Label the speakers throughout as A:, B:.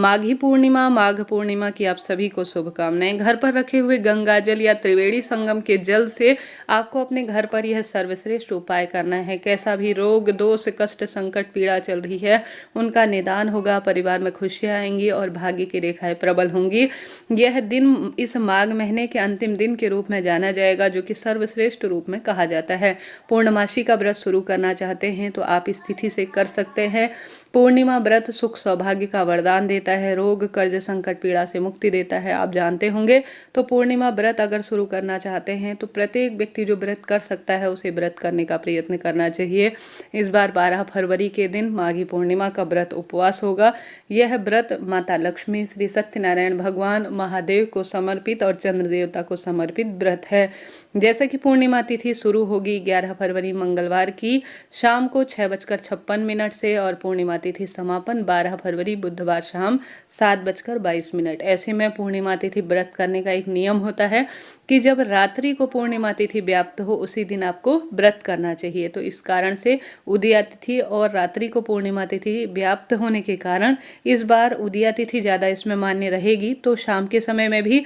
A: माघी पूर्णिमा, माघ पूर्णिमा की आप सभी को शुभकामनाएं। घर पर रखे हुए गंगा जल या त्रिवेणी संगम के जल से आपको अपने घर पर यह सर्वश्रेष्ठ उपाय करना है। कैसा भी रोग, दोष, कष्ट, संकट, पीड़ा चल रही है, उनका निदान होगा, परिवार में खुशियां आएंगी और भाग्य की रेखाएं प्रबल होंगी। यह दिन इस माघ महीने के अंतिम दिन के रूप में जाना जाएगा, जो कि सर्वश्रेष्ठ रूप में कहा जाता है। पूर्णमासी का व्रत शुरू करना चाहते हैं तो आप इस तिथि से कर सकते हैं। पूर्णिमा व्रत सुख सौभाग्य का वरदान देता है, रोग, कर्ज, संकट, पीड़ा से मुक्ति देता है, आप जानते होंगे। तो पूर्णिमा व्रत अगर शुरू करना चाहते हैं तो प्रत्येक व्यक्ति जो व्रत कर सकता है उसे व्रत करने का प्रयत्न करना चाहिए। इस बार 12 फरवरी के दिन माघी पूर्णिमा का व्रत उपवास होगा। यह व्रत माता लक्ष्मी, श्री सत्यनारायण भगवान, महादेव को समर्पित और चंद्र देवता को समर्पित व्रत है। जैसे कि पूर्णिमा तिथि शुरू होगी 11 फरवरी मंगलवार की शाम को 6:56 से और पूर्णिमा तिथि समापन 12 फरवरी बुधवार शाम 7:22। ऐसे में पूर्णिमा तिथि व्रत करने का एक नियम होता है कि जब रात्रि को पूर्णिमा तिथि व्याप्त हो उसी दिन आपको व्रत करना चाहिए। तो इस कारण से उदया तिथि और रात्रि को पूर्णिमा तिथि व्याप्त होने के कारण इस बार उदया तिथि ज़्यादा इसमें मान्य रहेगी। तो शाम के समय में भी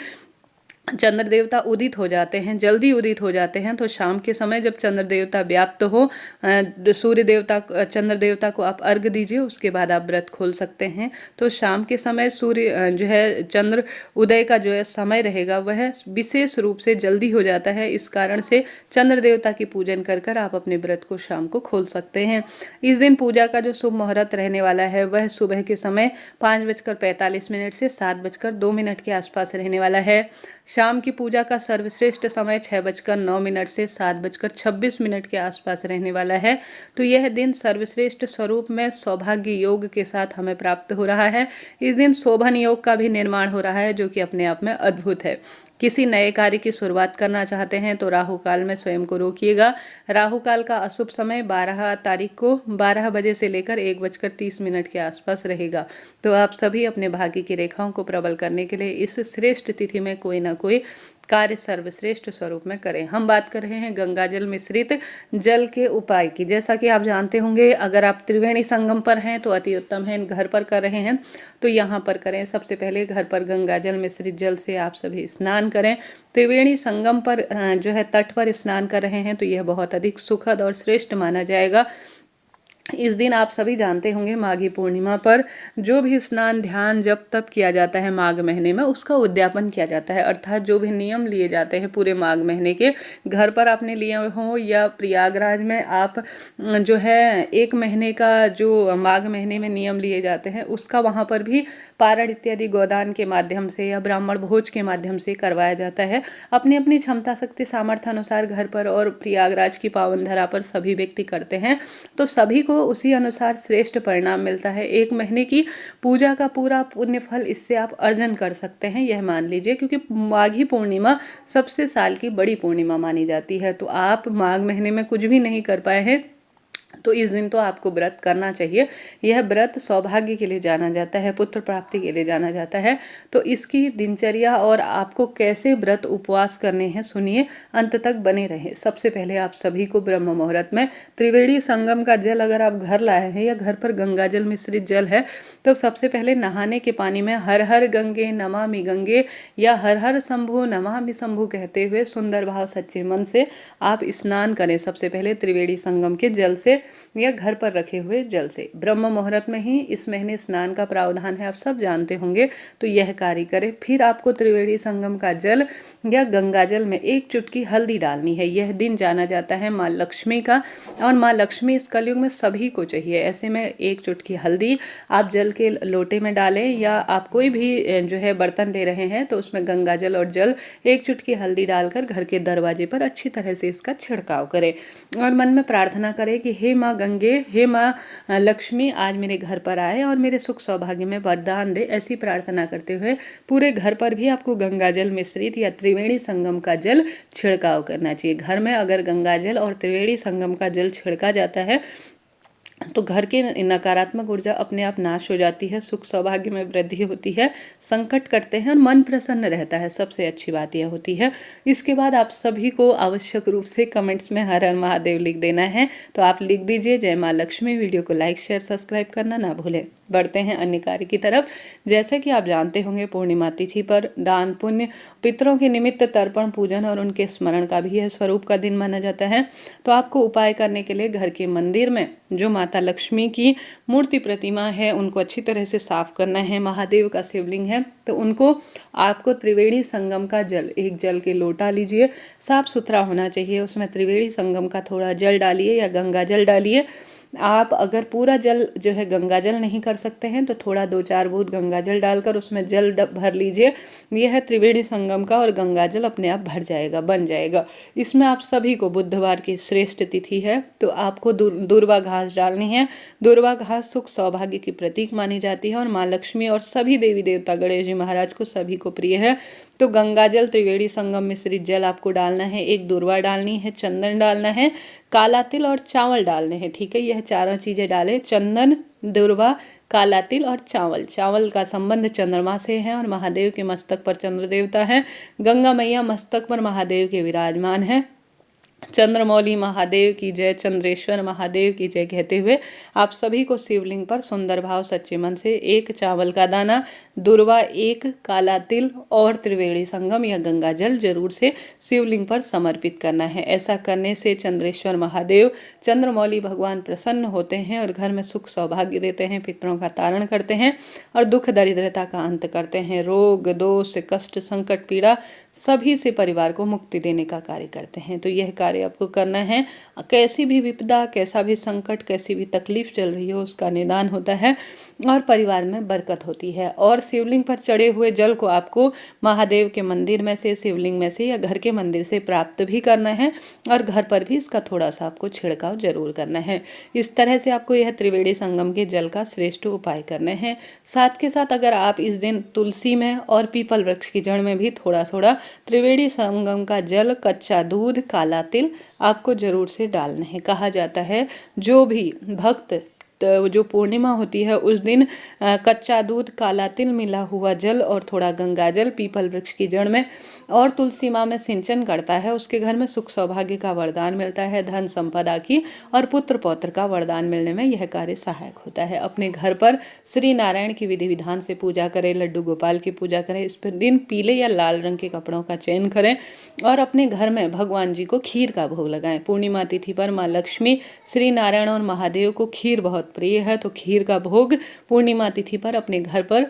A: चंद्र देवता उदित हो जाते हैं, जल्दी उदित हो जाते हैं। तो शाम के समय जब चंद्र देवता व्याप्त हो, सूर्य देवता, चंद्र देवता को आप अर्घ दीजिए, उसके बाद आप व्रत खोल सकते हैं। तो शाम के समय सूर्य जो है चंद्र उदय का जो है समय रहेगा वह विशेष रूप से जल्दी हो जाता है। इस कारण से चंद्र देवता की पूजन कर कर आप अपने व्रत को शाम को खोल सकते हैं। इस दिन पूजा का जो शुभ मुहूर्त रहने वाला है वह सुबह के समय 5:45 से 7:02 के आसपास रहने वाला है। शाम की पूजा का सर्वश्रेष्ठ समय 6:09 से 7:26 के आसपास रहने वाला है। तो यह दिन सर्वश्रेष्ठ स्वरूप में सौभाग्य योग के साथ हमें प्राप्त हो रहा है। इस दिन शोभन योग का भी निर्माण हो रहा है, जो कि अपने आप में अद्भुत है। किसी नए कार्य की शुरुआत करना चाहते हैं तो राहु काल में स्वयं को रोकिएगा। राहु काल का अशुभ समय 12 तारीख को 12 बजे से लेकर 1:30 के आसपास रहेगा। तो आप सभी अपने भाग्य की रेखाओं को प्रबल करने के लिए इस श्रेष्ठ तिथि में कोई ना कोई कार्य सर्वश्रेष्ठ स्वरूप में करें। हम बात कर रहे हैं गंगा जल मिश्रित जल के उपाय की। जैसा कि आप जानते होंगे, अगर आप त्रिवेणी संगम पर हैं तो अति उत्तम है, घर पर कर रहे हैं तो यहाँ पर करें। सबसे पहले घर पर गंगा जल मिश्रित जल से आप सभी स्नान करें। त्रिवेणी संगम पर जो है तट पर स्नान कर रहे हैं तो यह बहुत अधिक सुखद और श्रेष्ठ माना जाएगा। इस दिन आप सभी जानते होंगे माघी पूर्णिमा पर जो भी स्नान, ध्यान, जप तप किया जाता है माघ महीने में, उसका उद्यापन किया जाता है। अर्थात जो भी नियम लिए जाते हैं पूरे माघ महीने के, घर पर आपने लिए हों या प्रयागराज में आप जो है 1 महीने का जो माघ महीने में नियम लिए जाते हैं उसका वहाँ पर भी पारण इत्यादि गोदान के माध्यम से या ब्राह्मण भोज के माध्यम से करवाया जाता है। अपनी अपनी क्षमता, शक्ति, सामर्थ्य अनुसार घर पर और प्रयागराज की पावन धरा पर सभी व्यक्ति करते हैं। तो सभी को उसी अनुसार श्रेष्ठ परिणाम मिलता है। 1 महीने की पूजा का पूरा पुण्य फल इससे आप अर्जन कर सकते हैं, यह मान लीजिए, क्योंकि माघी पूर्णिमा सबसे साल की बड़ी पूर्णिमा मानी जाती है। तो आप माघ महीने में कुछ भी नहीं कर पाए हैं तो इस दिन तो आपको व्रत करना चाहिए। यह व्रत सौभाग्य के लिए जाना जाता है, पुत्र प्राप्ति के लिए जाना जाता है। तो इसकी दिनचर्या और आपको कैसे व्रत उपवास करने हैं सुनिए, अंत तक बने रहें। सबसे पहले आप सभी को ब्रह्म मुहूर्त में त्रिवेणी संगम का जल अगर आप घर लाए हैं या घर पर गंगा जल मिश्रित जल है तो सबसे पहले नहाने के पानी में हर हर गंगे नमामि गंगे या हर हर शंभु नमामि शंभु कहते हुए सुंदर भाव सच्चे मन से आप स्नान करें। सबसे पहले त्रिवेणी संगम के जल से या घर पर रखे हुए जल से। ब्रह्म मुहूर्त में ही इस महीने स्नान का प्रावधान है, आप सब जानते होंगे, तो यह कार्य करें। फिर आपको त्रिवेणी संगम का जल या गंगा जल में 1 चुटकी हल्दी डालनी है। यह दिन जाना जाता है माँ लक्ष्मी का, और माँ लक्ष्मी इस कलयुग में सभी को चाहिए। ऐसे में 1 चुटकी हल्दी आप जल के लोटे में डालें या आप कोई भी जो है बर्तन ले रहे हैं तो उसमें गंगा जल और जल 1 चुटकी हल्दी डालकर घर के दरवाजे पर अच्छी तरह से इसका छिड़काव करें और मन में प्रार्थना करें कि हे माँ गंगे, हे माँ लक्ष्मी, आज मेरे घर पर आए और मेरे सुख सौभाग्य में वरदान दे। ऐसी प्रार्थना करते हुए पूरे घर पर भी आपको गंगा जल मिश्रित या त्रिवेणी संगम का जल छिड़काव करना चाहिए। घर में अगर गंगा जल और त्रिवेणी संगम का जल छिड़का जाता है तो घर की नकारात्मक ऊर्जा अपने आप नाश हो जाती है, सुख सौभाग्य में वृद्धि होती है, संकट कटते हैं और मन प्रसन्न रहता है। सबसे अच्छी बात यह होती है। इसके बाद आप सभी को आवश्यक रूप से कमेंट्स में हर हर महादेव लिख देना है। तो आप लिख दीजिए जय माँ लक्ष्मी। वीडियो को लाइक शेयर सब्सक्राइब करना ना भूलें। बढ़ते हैं अन्य कार्य की तरफ। जैसे कि आप जानते होंगे, पूर्णिमा तिथि पर दान पुण्य, पितरों के निमित्त तर्पण पूजन और उनके स्मरण का भी यह स्वरूप का दिन माना जाता है। तो आपको उपाय करने के लिए घर के मंदिर में जो माता लक्ष्मी की मूर्ति प्रतिमा है उनको अच्छी तरह से साफ करना है। महादेव का शिवलिंग है तो उनको आपको त्रिवेणी संगम का जल, एक जल के लोटा लीजिए, साफ सुथरा होना चाहिए, उसमें त्रिवेणी संगम का थोड़ा जल डालिए या गंगा जल डालिए। आप अगर पूरा जल जो है गंगा जल नहीं कर सकते हैं तो थोड़ा 2-4 बूंद गंगा जल डालकर उसमें जल भर लीजिए। यह है त्रिवेणी संगम का और गंगा जल अपने आप भर जाएगा, बन जाएगा। इसमें आप सभी को, बुधवार की श्रेष्ठ तिथि है तो आपको दूर्वा घास डालनी है। दूर्वा घास सुख सौभाग्य की प्रतीक मानी जाती है और माँ लक्ष्मी और सभी देवी देवता, गणेश जी महाराज को सभी को प्रिय है। तो गंगा जल, त्रिवेणी संगम मिश्रित जल आपको डालना है, एक दूर्वा डालनी है, चंदन डालना है, काला तिल और चावल डालने हैं। ठीक है, यह चारों चीजें डालें, चंदन, दूर्वा, काला तिल और चावल। चावल का संबंध चंद्रमा से है और महादेव के मस्तक पर चंद्र देवता है। गंगा मैया मस्तक पर महादेव के विराजमान है। चंद्रमौली महादेव की जय, चंद्रेश्वर महादेव की जय कहते हुए आप सभी को शिवलिंग पर सुंदर भाव सच्चे मन से एक चावल का दाना, दूर्वा, एक काला तिल और त्रिवेणी संगम या गंगा जल जरूर से शिवलिंग पर समर्पित करना है। ऐसा करने से चंद्रेश्वर महादेव, चंद्रमौली भगवान प्रसन्न होते हैं और घर में सुख सौभाग्य देते हैं, पितरों का तारण करते हैं और दुख दरिद्रता का अंत करते हैं। रोग दोष कष्ट संकट पीड़ा सभी से परिवार को मुक्ति देने का कार्य करते हैं। तो यह कार्य आपको करना है। कैसी भी विपदा, कैसा भी संकट, कैसी भी तकलीफ चल रही हो उसका निदान होता है और परिवार में बरकत होती है। और शिवलिंग पर चढ़े हुए जल को आपको महादेव के मंदिर में से, शिवलिंग में से या घर के मंदिर से प्राप्त भी करना है और घर पर भी इसका थोड़ा सा आपको छिड़काव जरूर करना है। इस तरह से आपको यह त्रिवेणी संगम के जल का श्रेष्ठ उपाय करने हैं। साथ के साथ अगर आप इस दिन तुलसी में और पीपल वृक्ष की जड़ में भी थोड़ा थोड़ा त्रिवेणी संगम का जल, कच्चा दूध, काला तिल आपको जरूर से डालना है। कहा जाता है जो भी भक्त जो पूर्णिमा होती है उस दिन कच्चा दूध, काला तिल मिला हुआ जल और थोड़ा गंगा जल पीपल वृक्ष की जड़ में और तुलसी माँ में सिंचन करता है, उसके घर में सुख सौभाग्य का वरदान मिलता है, धन संपदा की और पुत्र पौत्र का वरदान मिलने में यह कार्य सहायक होता है। अपने घर पर श्री नारायण की विधि विधान से पूजा करें, लड्डू गोपाल की पूजा करें। इस दिन पीले या लाल रंग के कपड़ों का चयन करें और अपने घर में भगवान जी को खीर का भोग लगाएं। पूर्णिमा तिथि पर माँ लक्ष्मी, श्री नारायण और महादेव को खीर बहुत प्रिय है तो खीर का भोग पूर्णिमा तिथि पर अपने घर पर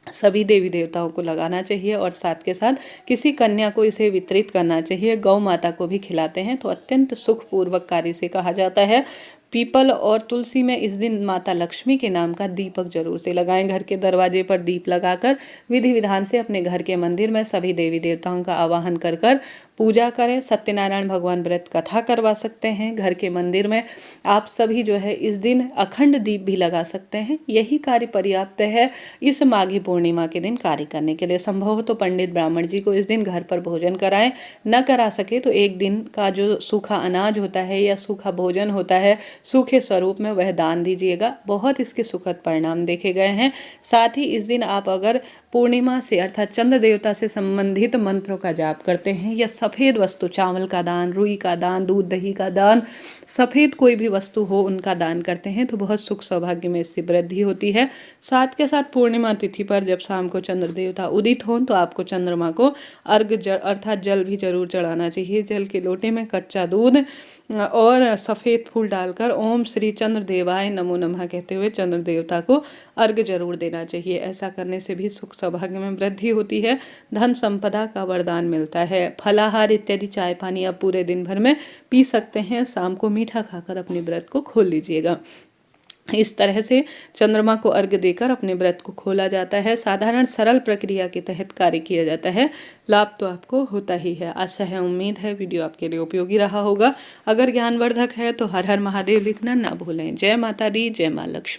A: सभी देवी देवताओं को लगाना चाहिए और साथ के साथ किसी कन्या को इसे वितरित करना चाहिए। गौ माता को भी खिलाते हैं तो अत्यंत सुखपूर्वक कार्य से कहा जाता है। पीपल और तुलसी में इस दिन माता लक्ष्मी के नाम का दीपक जरूर से लगाएं। घर के दरवाजे पर दीप लगाकर विधि विधान से अपने घर के मंदिर में सभी देवी देवताओं का आवाहन कर कर पूजा करें। सत्यनारायण भगवान व्रत कथा करवा सकते हैं। घर के मंदिर में आप सभी जो है इस दिन अखंड दीप भी लगा सकते हैं। यही कार्य पर्याप्त है इस माघी पूर्णिमा के दिन कार्य करने के लिए। संभव हो तो पंडित ब्राह्मण जी को इस दिन घर पर भोजन कराएं, न करा सके तो एक दिन का जो सूखा अनाज होता है या सूखा भोजन होता है सूखे स्वरूप में वह दान दीजिएगा। बहुत इसके सुखद परिणाम देखे गए हैं। साथ ही इस दिन आप अगर पूर्णिमा से अर्थात चंद्र देवता से संबंधित मंत्रों का जाप करते हैं या सफ़ेद वस्तु, चावल का दान, रुई का दान, दूध दही का दान, सफ़ेद कोई भी वस्तु हो उनका दान करते हैं तो बहुत सुख सौभाग्य में इससे वृद्धि होती है। साथ के साथ पूर्णिमा तिथि पर जब शाम को चंद्र देवता उदित हों तो आपको चंद्रमा को अर्घ अर्थात जल भी जरूर चढ़ाना चाहिए। जल के लोटे में कच्चा दूध और सफ़ेद फूल डालकर ओम श्री चंद्र देवाय नमो नमः कहते हुए चंद्र देवता को अर्घ जरूर देना चाहिए। ऐसा करने से भी सुख सौभाग्य में वृद्धि होती है, धन संपदा का वरदान मिलता है। फलाहार इत्यादि चाय पानी आप पूरे दिन भर में पी सकते हैं। शाम को मीठा खाकर अपने व्रत को खोल लीजिएगा। इस तरह से चंद्रमा को अर्घ देकर अपने व्रत को खोला जाता है। साधारण सरल प्रक्रिया के तहत कार्य किया जाता है। लाभ तो आपको होता ही है। आशा है, उम्मीद है वीडियो आपके लिए उपयोगी रहा होगा। अगर ज्ञानवर्धक है तो हर हर महादेव लिखना ना भूलें। जय माता दी, जय माँ लक्ष्मी।